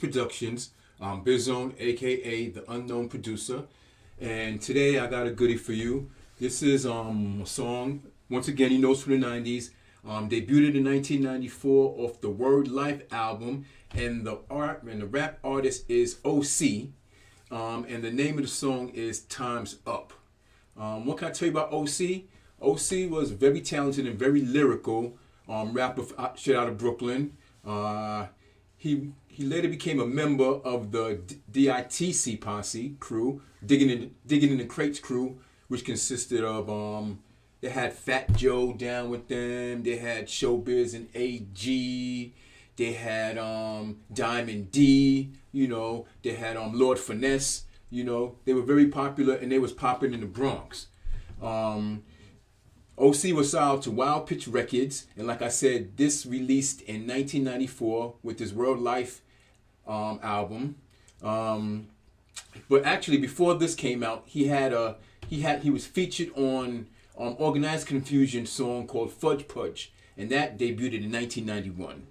Productions. I'm Bizone, aka the Unknown Producer, and today I got a goodie for you. This is a song, once again, he knows from the 90s. Debuted in 1994 off the Word Life album, and the rap artist is OC, and the name of the song is Time's Up. What can I tell you about OC? OC was very talented and very lyrical rapper straight out of Brooklyn. He later became a member of the ditc posse crew, digging in the crates crew, which consisted of they had Fat Joe down with them, they had Showbiz and AG, they had Diamond D, they had Lord Finesse, they were very popular, and they was popping in the Bronx. OC was signed to Wild Pitch Records, and like I said, this released in 1994 with his World Life album. But actually, before this came out, he was featured on Organized Confusion's song called Fudge Pudge, and that debuted in 1991.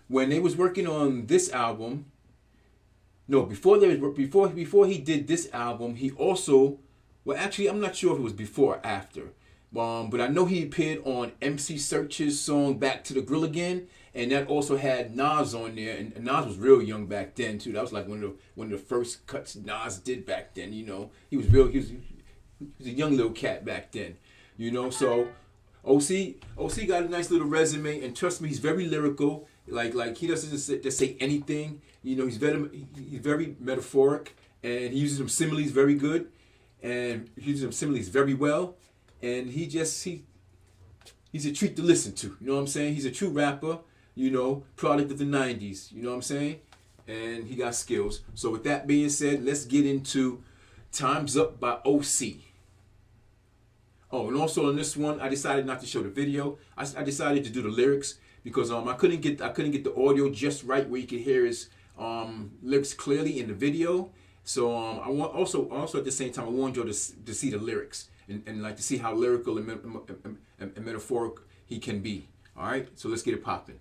When they was working on this album, before he did this album, he also, well, actually, I'm not sure if it was before or after, but I know he appeared on MC Search's song Back to the Grill Again, and that also had Nas on there, and Nas was real young back then too. That was like one of the first cuts Nas did back then. He was a young little cat back then. So OC got a nice little resume, and trust me, he's very lyrical. Like he doesn't just say anything. He's very metaphoric, and he uses some similes very good. And he uses them similes very well, and he's a treat to listen to. You know what I'm saying? He's a true rapper, product of the 90s. You know what I'm saying? And he got skills. So with that being said, let's get into Time's Up by OC. Oh, and also on this one, I decided not to show the video. I decided to do the lyrics because I couldn't get the audio just right where you could hear his lyrics clearly in the video. So I want also at the same time I wanted you to see the lyrics and like to see how lyrical and metaphoric he can be. All right, so let's get it popping.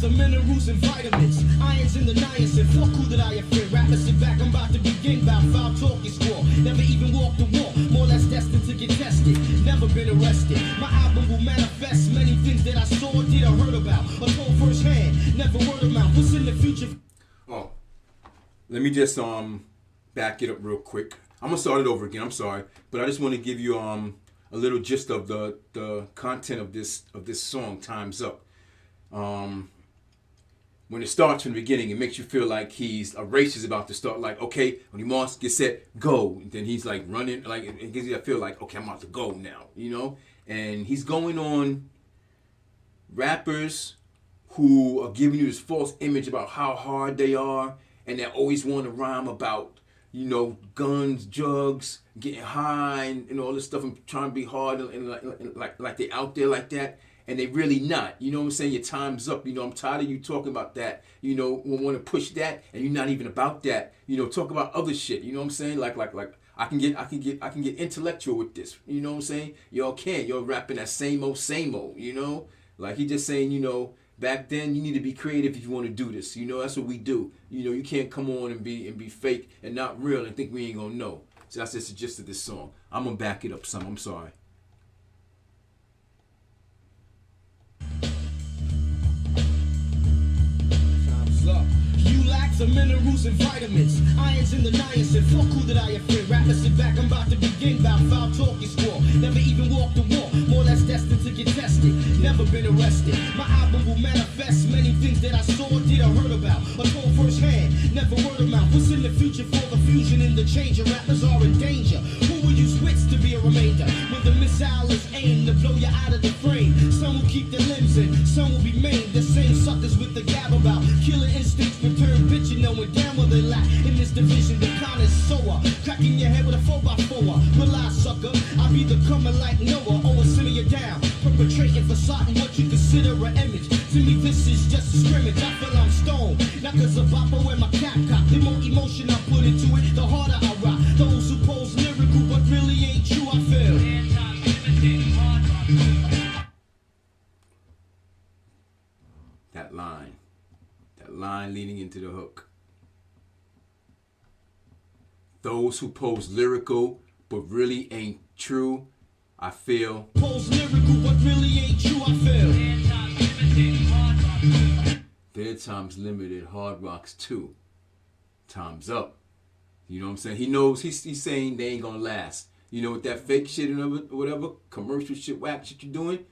Some minerals and vitamins, irons in the niacin. Fuck who that I offend. Rappers sit back, I'm about to begin. Bout foul talking squall. Never even walked the walk. More or less destined to get tested. Never been arrested. My album will manifest many things that I saw, did, or heard about, or told firsthand. Never word of mouth. What's in the future? Oh, let me just back it up real quick. I'm gonna start it over again. I'm sorry, but I just want to give you a little gist of the content of this song. Time's Up. When it starts from the beginning, it makes you feel like a race is about to start. Like, okay, when he wants to get set, go. And then he's like running, like it gives you that feel like, okay, I'm about to go now, And he's going on rappers who are giving you this false image about how hard they are, and they always want to rhyme about, guns, drugs, getting high, and all this stuff, and trying to be hard, and like they out there like that. And they really not. You know what I'm saying? Your time's up. I'm tired of you talking about that. We want to push that, and you're not even about that. Talk about other shit. You know what I'm saying? Like I can get intellectual with this. You know what I'm saying? Y'all can't. Y'all rapping that same old. Like he just saying, back then you need to be creative if you want to do this. That's what we do. You can't come on and be fake and not real and think we ain't gonna know. So that's just the gist of this song. I'm gonna back it up some. I'm sorry. Up. You lack some minerals and vitamins, irons in the niacin. Fuck who that I offend. Rappers sit back, I'm about to begin. Bout foul talking squall. Never even walked the walk. More or less destined to get tested. Never been arrested. My album will manifest many things that I saw, did, or heard about, or told firsthand. Never word of mouth. What's in the future for the fusion and the change? Your rappers are in danger. Who will use wits to be a remainder when the missile is aimed to blow you out of the frame? Some will keep their limbs in, some will be maimed. The same suckers with the gab about killing instincts return bitchin', knowing damn well they lack in this division. The con is connoisseur. Cracking your head with a 4x4. Realize, sucker, I be the coming like Noah. Always sending you down. Perpetrating for something what you consider an image. To me, this is just a scrimmage. I feel I'm stoned. Not cause of Bopper wear my cap cock. The more emotion I put into it, the harder I rock. Those who pose lyrical but really ain't true, I feel. That line leading into the hook. Those who pose lyrical but really ain't true, I feel. Pose lyrical but really ain't true, I feel. Their time's limited, hard rocks too. Time's up. You know what I'm saying? He knows he's saying they ain't gonna last. You know, with that fake shit and whatever, commercial shit, whack shit you're doing,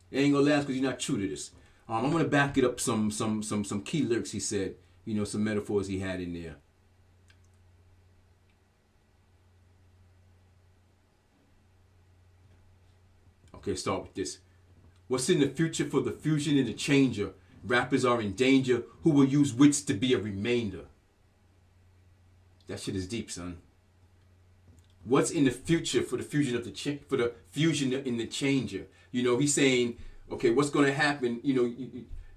they ain't gonna last because you're not true to this. I'm gonna back it up some key lyrics he said. You know, some metaphors he had in there. Okay, start with this. What's in the future for the fusion and the changer? Rappers are in danger. Who will use wits to be a remainder? That shit is deep, son. What's in the future for the fusion of the fusion in the changer? You know, he's saying, okay, what's going to happen? You know,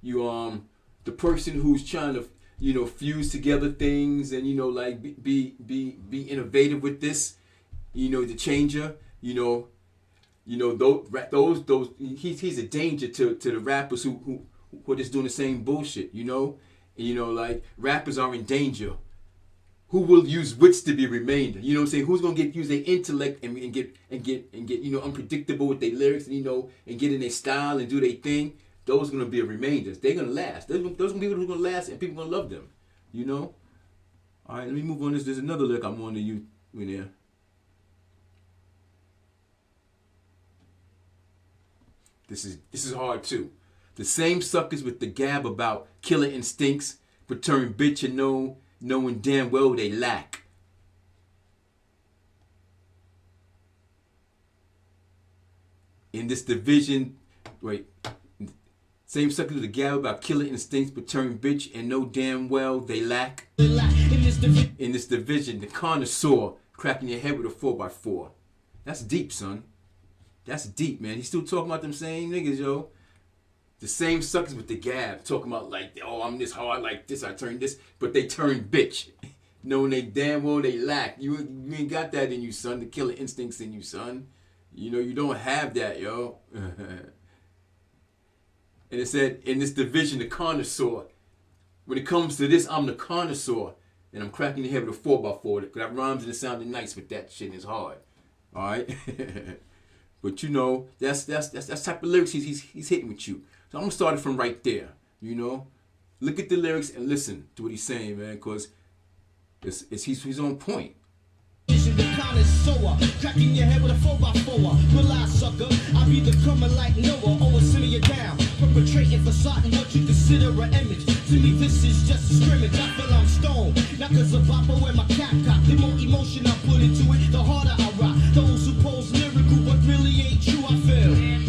you the person who's trying to, you know, fuse together things and, you know, like be innovative with this, you know, the changer, you know, those he's a danger to the rappers who are just doing the same bullshit, you know? And, you know, like rappers are in danger. Who will use wits to be remainder? You know what I'm saying? Who's gonna use their intellect and get you know, unpredictable with their lyrics and, you know, and get in their style and do their thing? Those are gonna be a remainders. They're gonna last. Those are people who are gonna last and people gonna love them. You know? All right, let me move on. There's another lyric I want to you in there. This is hard too. The same suckers with the gab about killer instincts return bitch and knowing damn well they lack. In this division, same suckers with the gab about killer instincts but turn bitch and know damn well they lack. In this division, the connoisseur cracking your head with a 4x4. That's deep, son. That's deep, man. He's still talking about them same niggas, yo. The same suckers with the gab, talking about like, oh, I'm this hard like this, I turn this, but they turn bitch. Knowing they damn well they lack. You ain't got that in you, son. The killer instincts in you, son. You know, you don't have that, yo. And it said, in this division, the connoisseur. When it comes to this, I'm the connoisseur. And I'm cracking your head with a 4x4. Because that rhymes and it sounded nice with that shit and it's hard. All right? But you know, that's type of lyrics he's hitting with you. So I'm gonna start it from right there. You know, look at the lyrics and listen to what he's saying, man, because he's on point. The connoisseur, cracking your head with a 4x4. Realize, sucker, I be the coming like Noah. Always sending you down. Perpetrating for something what you consider an image. To me, this is just a scrimmage. I feel I'm stoned. Not cause of Bopper wear my cap cock. The more emotion I put into it, the harder I rock. Those who pose lyrical but really ain't true, I feel.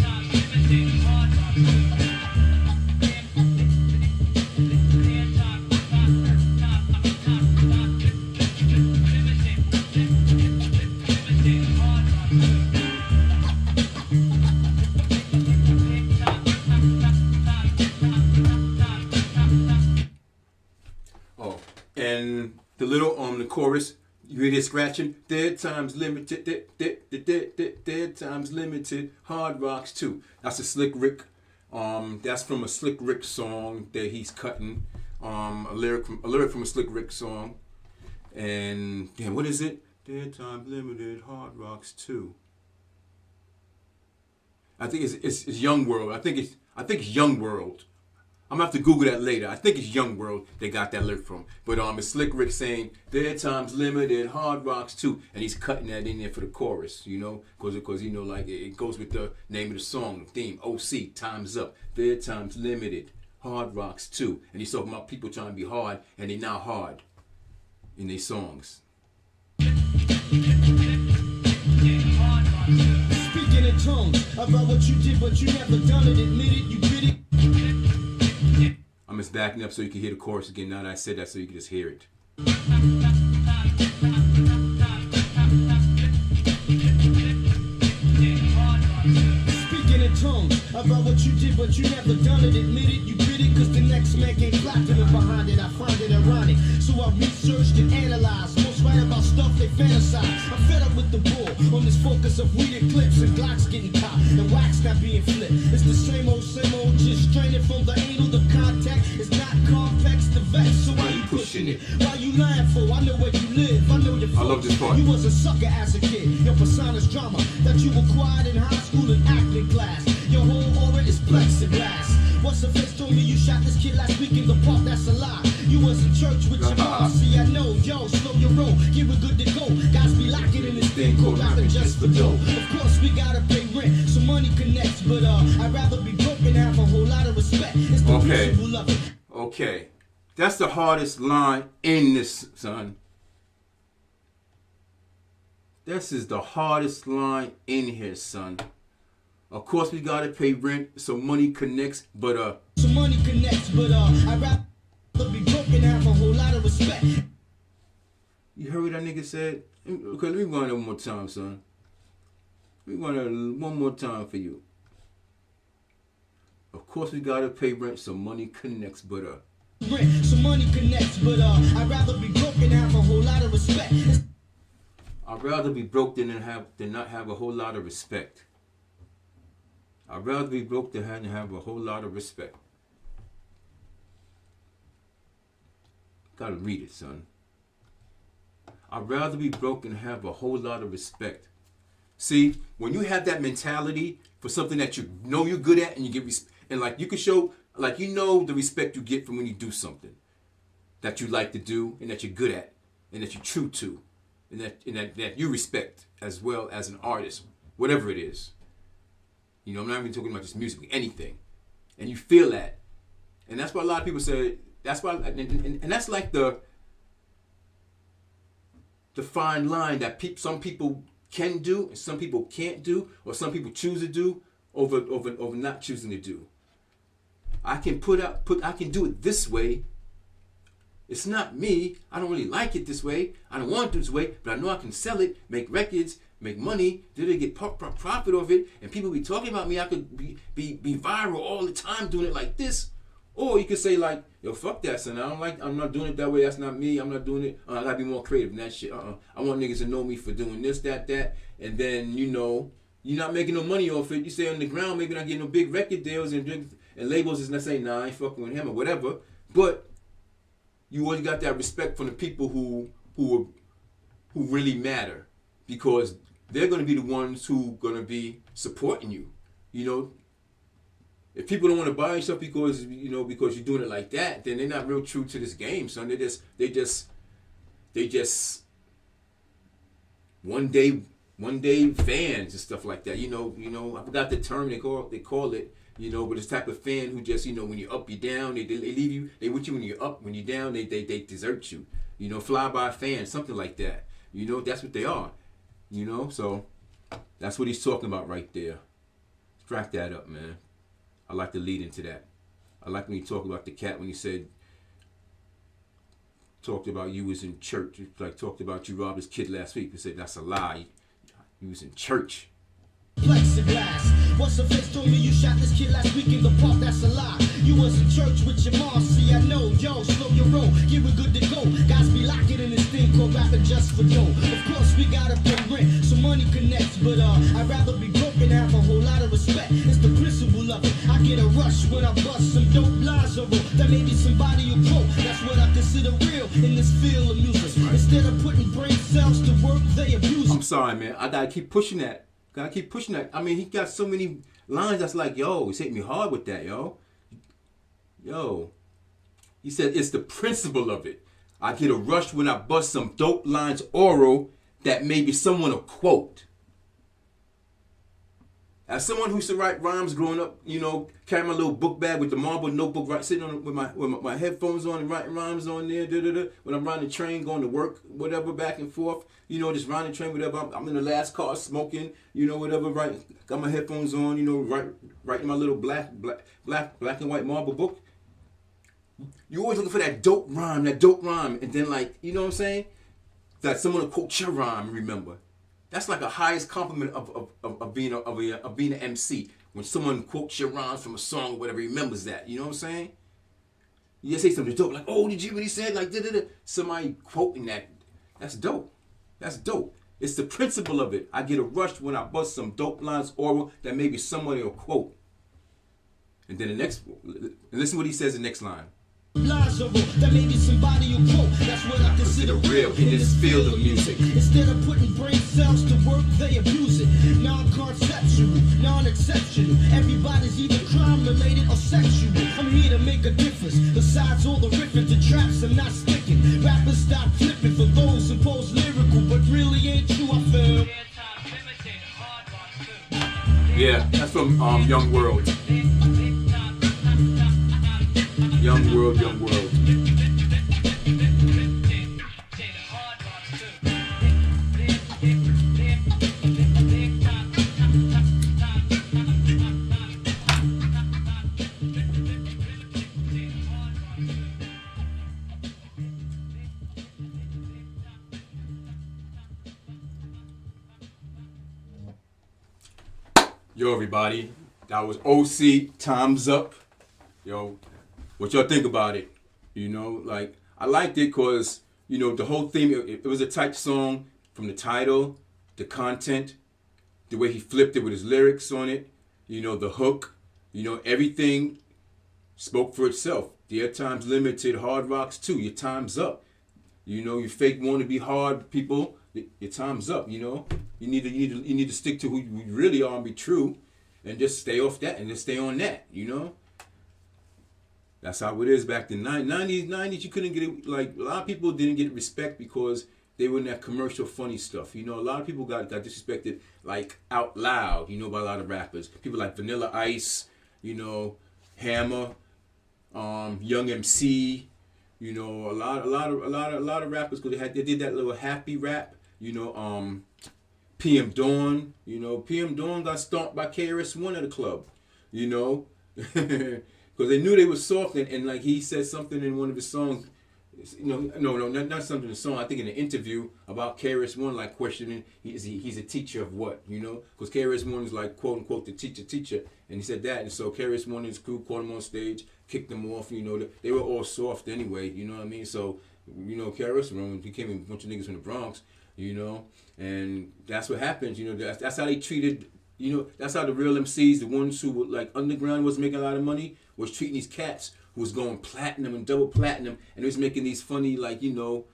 And the little the chorus, you hear this scratching. Dead times limited, dead times limited. Hard rocks too. That's a Slick Rick. That's from a Slick Rick song that he's cutting. A lyric from a Slick Rick song. And damn, what is it? Dead times limited. Hard rocks too. I think it's Young World. I think it's Young World. I'm gonna have to Google that later. I think it's Young World they got that lyric from. But it's Slick Rick saying their time's limited, hard rocks too, and he's cutting that in there for the chorus, you know, because you know, like it goes with the name of the song, the theme. OC, time's up. Their time's limited, hard rocks too, and he's talking about people trying to be hard and they not hard in their songs. Speaking in tongues about what you did, but you never done it. Admit it, you did it. I'm just backing up so you can hear the chorus again. Now that I said that, so you can just hear it. But you never done it, admit it, you did it, cause the next man came platinum behind it. I find it ironic, so I researched and analyzed. Most write about stuff they fantasize. I'm fed up with the bull on this focus of weed and clips and Glocks getting caught and wax not being flipped. It's the same old, just straining from the anal. The contact is not complex, the vex. So why you pushing it? Why you lying for? I know where you live, I know your folks. I love this part. You was a sucker as a kid. Your persona's drama that you acquired in high school and acting class. Your whole aura is plexiglass. What's the face told me you shot this kid last week in the park? That's a lie. You was in church with your mom. See, I know. Yo, slow your roll. Give it good to go. Guys be locking in this thing called rapping just for dough. Of course, we gotta pay rent, so money connects. But I'd rather be broke and have a whole lot of respect. It's the principle of it. Okay. That's the hardest line in this, son. This is the hardest line in here, son. Of course, we gotta pay rent, so money connects, but so money connects, but I'd rather be broke and have a whole lot of respect. You heard what that nigga said? Okay, let me run it one more time, son. Let me run it one more time for you. Of course, we gotta pay rent, so money connects, but rent, so money connects, but I'd rather be broke and have a whole lot of respect. I'd rather be broke than not have a whole lot of respect. I'd rather be broke than have a whole lot of respect. Gotta read it, son. I'd rather be broke and have a whole lot of respect. See, when you have that mentality for something that you know you're good at and you get and like you can show, like you know the respect you get from when you do something that you like to do and that you're good at and that you're true to and that you respect as well as an artist, whatever it is. You know, I'm not even talking about just music, anything. And you feel that. And that's why a lot of people say, that's why, and that's like the fine line that some people can do and some people can't do, or some people choose to do over not choosing to do. I can I can do it this way. It's not me. I don't really like it this way. I don't want to do it this way, but I know I can sell it, make records, make money, do they get profit of it, and people be talking about me. I could be viral all the time doing it like this. Or you could say like, yo, fuck that, son. I'm not doing it that way. That's not me. I'm not doing it. I gotta be more creative than that shit. I want niggas to know me for doing this, that. And then, you know, you're not making no money off it. You stay on the ground, maybe not getting no big record deals and labels is not saying, nah, I ain't fucking with him or whatever. But you always got that respect from the people who really matter, because they're gonna be the ones who gonna be supporting you. You know, if people don't want to buy your stuff because you're doing it like that, then they're not real true to this game, son. They just one day fans and stuff like that. You know, I forgot the term they call it. You know, but it's type of fan who just, you know, when you're up, you're down. They leave you. They with you when you're up. When you're down, they desert you. You know, fly by fans, something like that. You know, that's what they are. You know, so that's what he's talking about right there. Crack that up, man. I like to lead into that. I like when he talked about the cat, when he talked about you was in church. Like talked about you robbed his kid last week. He said that's a lie. You was in church. Plexiglass. What's the face told me you shot this kid last week in the park? That's a lie. You was in church with your mom. See, I know. Yo, slow your roll. Give it good to go. Guys be locking in this thing called rapping just for dough. Of course, we gotta pay rent, so money connects. But I'd rather be broke and have a whole lot of respect. It's the principle of it. I get a rush when I bust some dope lines over that maybe somebody will quote. That's what I consider real in this field of music. Instead of putting brain cells to work, they abuse. I'm sorry, man. I gotta keep pushing that. I mean, he got so many lines that's like, yo, he's hitting me hard with that, yo. He said, it's the principle of it. I get a rush when I bust some dope lines oral that maybe someone will quote. As someone who used to write rhymes growing up, you know, carry my little book bag with the marble notebook, right, sitting on with my headphones on and writing rhymes on there, when I'm riding the train, going to work, whatever, back and forth, you know, just riding the train, whatever. I'm in the last car smoking, you know, whatever, right, got my headphones on, you know, writing my little black and white marble book. You always looking for that dope rhyme, and then like, you know what I'm saying? That someone will quote your rhyme, remember. That's like a highest compliment of being an MC. when someone quotes your rhymes from a song or whatever, he remembers that. You know what I'm saying? You just say something dope, like, oh, did you really say it? Like, da-da-da. Somebody quoting that. That's dope. That's dope. It's the principle of it. I get a rush when I bust some dope lines oral that maybe somebody will quote. And then the next, listen what he says in the next line. That maybe somebody will quote. That's what I consider real in this field of music. Instead of putting brain cells to work, they abuse it. Non-conceptual, non-exceptional. Everybody's either crime-related or sexual. I'm here to make a difference. Besides all the riffing to traps, I'm not sticking. Rappers stop flipping for those who pose lyrical, but really ain't true, I feel. Yeah, that's from Young World. Young World, Young World. Yo, everybody, that was OC, Time's Up. Yo, what y'all think about it? You know, like, I liked it because, you know, the whole theme, it was a tight song from the title, the content, the way he flipped it with his lyrics on it, you know, the hook, you know, everything spoke for itself. Dear Times Limited, Hard Rocks 2, your time's up. You know, you fake want to be hard people, your time's up, you know. You need to stick to who you really are and be true and just stay off that and just stay on that, you know. That's how it is back in the 90s. You couldn't get it, like, a lot of people didn't get respect because they were in that commercial funny stuff. You know, a lot of people got disrespected, like, out loud, you know, by a lot of rappers. People like Vanilla Ice, you know, Hammer, Young MC, you know, a lot of rappers, because they did that little happy rap, you know, PM Dawn, you know, PM Dawn got stomped by KRS-One at a club, you know. Because they knew they were soft, and like he said something in one of his songs, you know, not something in the song, I think in an interview about KRS-One, like questioning, he's a teacher of what, you know? Because KRS-One is like, quote unquote, the teacher, and he said that, and so KRS-One and his crew called him on stage, kicked him off, you know, they were all soft anyway, you know what I mean? So, you know, KRS-One, he came in a bunch of niggas from the Bronx, you know, and that's what happens, you know, that's how they treated, you know, that's how the real MCs, the ones who were like underground was making a lot of money, was treating these cats who was going platinum and double platinum, and they was making these funny, like, you know,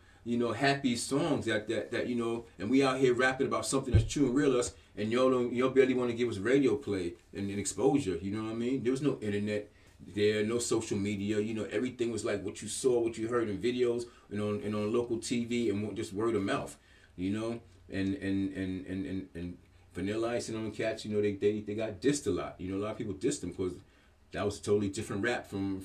happy songs that you know, and we out here rapping about something that's true and real us, and y'all barely want to give us radio play and exposure, you know what I mean? There was no internet there, no social media, you know, everything was like what you saw, what you heard in videos and on local TV and just word of mouth, you know, and Vanilla Ice and them cats, you know, they got dissed a lot. You know, a lot of people dissed them because that was a totally different rap from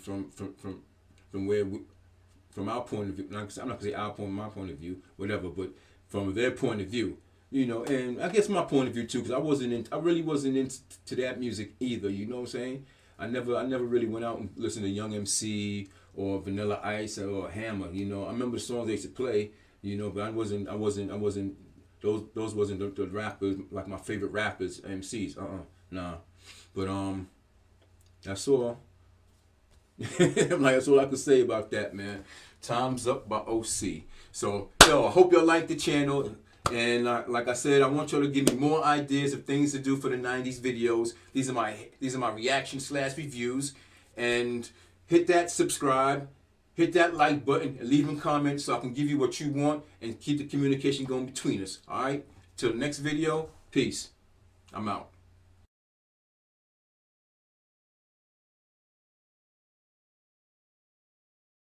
our point of view. I'm not gonna say my point of view, whatever, but from their point of view, you know. And I guess my point of view too, because I really wasn't into that music either. You know what I'm saying? I never really went out and listened to Young MC or Vanilla Ice or Hammer. You know, I remember the songs they used to play. You know, but I wasn't. Those wasn't the rappers, like my favorite rappers, MCs. Nah. But that's all. That's all I could say about that, man. Time's Up by OC. So, yo, I hope y'all like the channel. And like I said, I want y'all to give me more ideas of things to do for the 90s videos. These are my reactions / reviews. And hit that subscribe. Hit that like button and leave them comments so I can give you what you want and keep the communication going between us. All right? Till the next video, peace. I'm out.